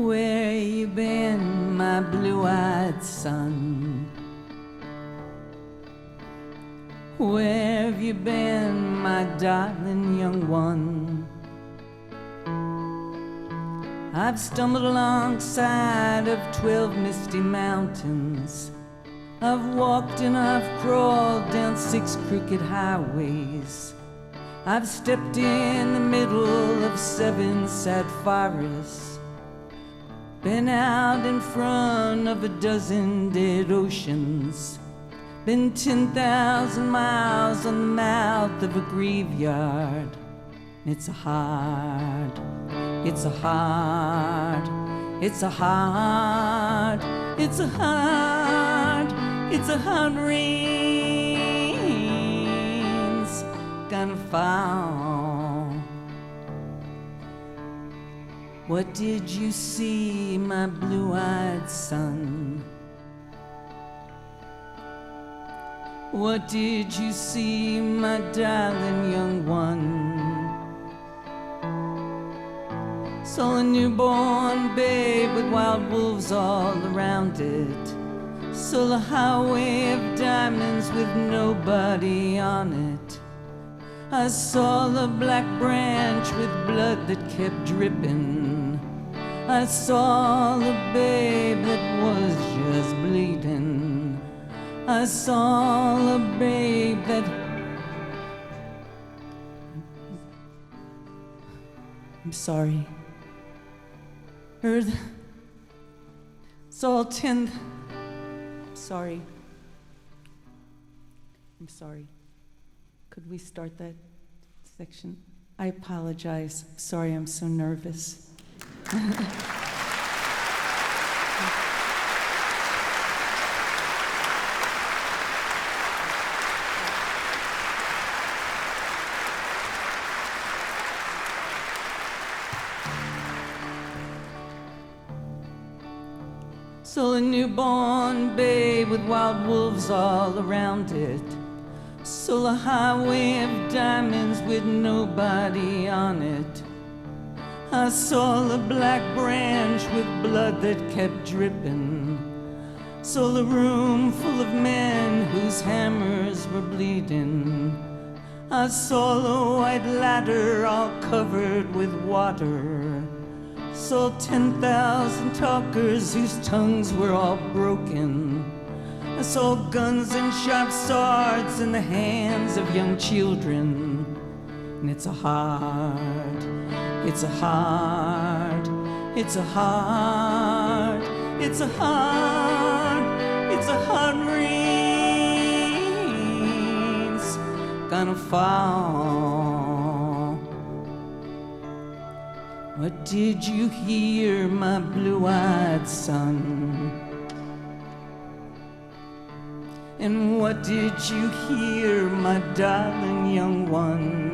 Where you been, my blue-eyed son? Where have you been, my darling young one? I've stumbled alongside of 12 misty mountains. I've walked and I've crawled down 6 crooked highways. I've stepped in the middle of 7 sad forests. Been out in front of a 12 dead oceans. Been 10,000 miles on the mouth of a graveyard. It's a hard, it's a hard, it's a hard, it's a hard, it's a hard rain's gonna fall. What did you see, my blue-eyed son? What did you see, my darling young one? Saw a newborn babe with wild wolves all around it. Saw a highway of diamonds with nobody on it. I saw the black branch with blood that kept dripping. I saw the babe that was just bleeding. I saw the babe that... I'm sorry. Heard... Saw 10... I'm sorry. I'm sorry. Could we start that section? I apologize. Sorry, I'm so nervous. Saw a newborn babe with wild wolves all around it. Saw a highway of diamonds with nobody on it. I saw the black branch with blood that kept dripping. Saw the room full of men whose hammers were bleeding. I saw the white ladder all covered with water. Saw 10,000 talkers whose tongues were all broken. I saw guns and sharp swords in the hands of young children. And it's a hard, it's a hard, it's a hard, it's a hard, it's a hard rain's gonna fall. What did you hear, my blue-eyed son? And what did you hear, my darling young one?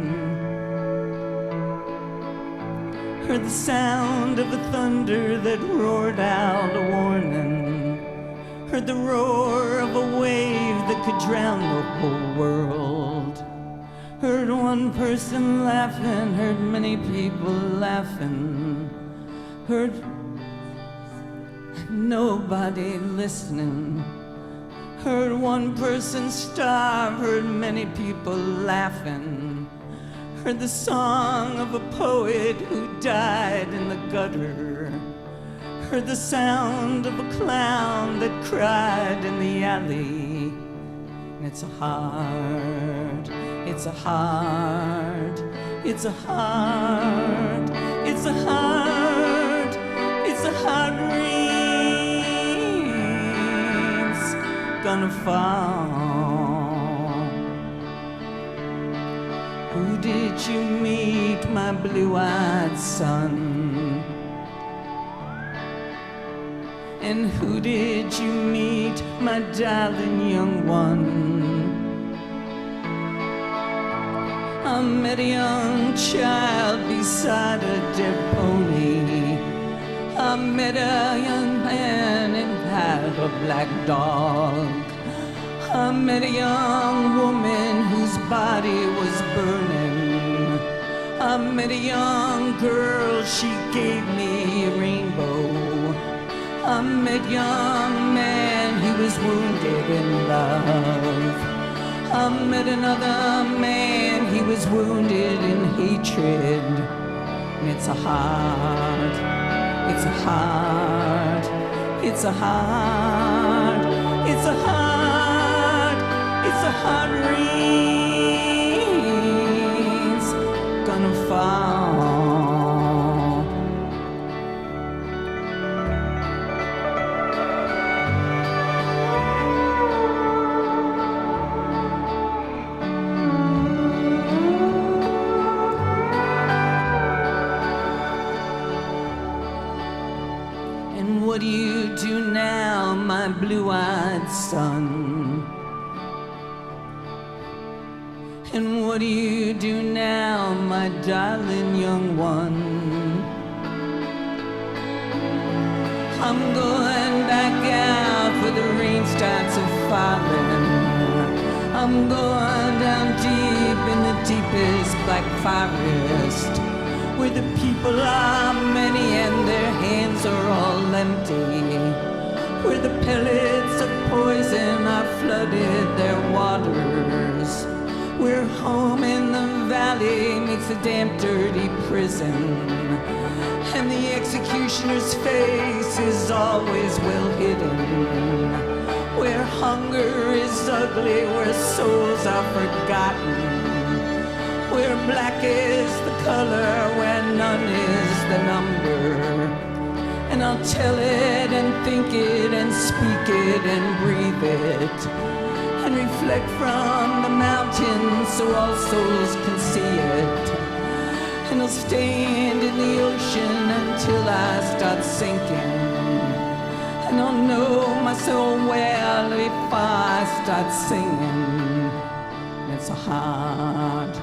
Heard the sound of a thunder that roared out a warning. Heard the roar of a wave that could drown the whole world. Heard one person laughing, heard many people laughing. Heard nobody listening. Heard one person starve, heard many people laughing. Heard the song of a poet who died in the gutter. Heard the sound of a clown that cried in the alley. And it's a hard, it's a hard, it's a hard, it's a hard, it's a hard rain's gonna fall. Who did you meet, my blue-eyed son? And who did you meet, my darling young one? I met a young child beside a dead pony. I met a young man and had a black dog. I met a young woman whose body was burning. I met a young girl, she gave me a rainbow. I met young man, he was wounded in love. I met another man, he was wounded in hatred. And it's a heart, it's a heart, it's a heart, it's a heart, it's a heart rain's gonna fall. What do you do now, my blue-eyed son? And what do you do now, my darling young one? I'm going back out where the rain starts a-falling. I'm going down deep in the deepest black forest, where the people are many and their hands are all empty, where the pellets of poison have flooded their waters, where home in the valley meets a damp, dirty prison, and the executioner's face is always well hidden, where hunger is ugly, where souls are forgotten, where black is the color, where none is the number. And I'll tell it and think it and speak it and breathe it, and reflect from the mountains so all souls can see it. And I'll stand in the ocean until I start sinking, and I'll know my soul well if I start singing. It's a heart,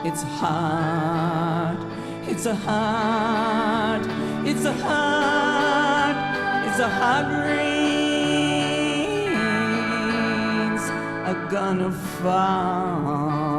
it's a heart, it's a heart, it's a heart, it's a heart rains are gonna fall.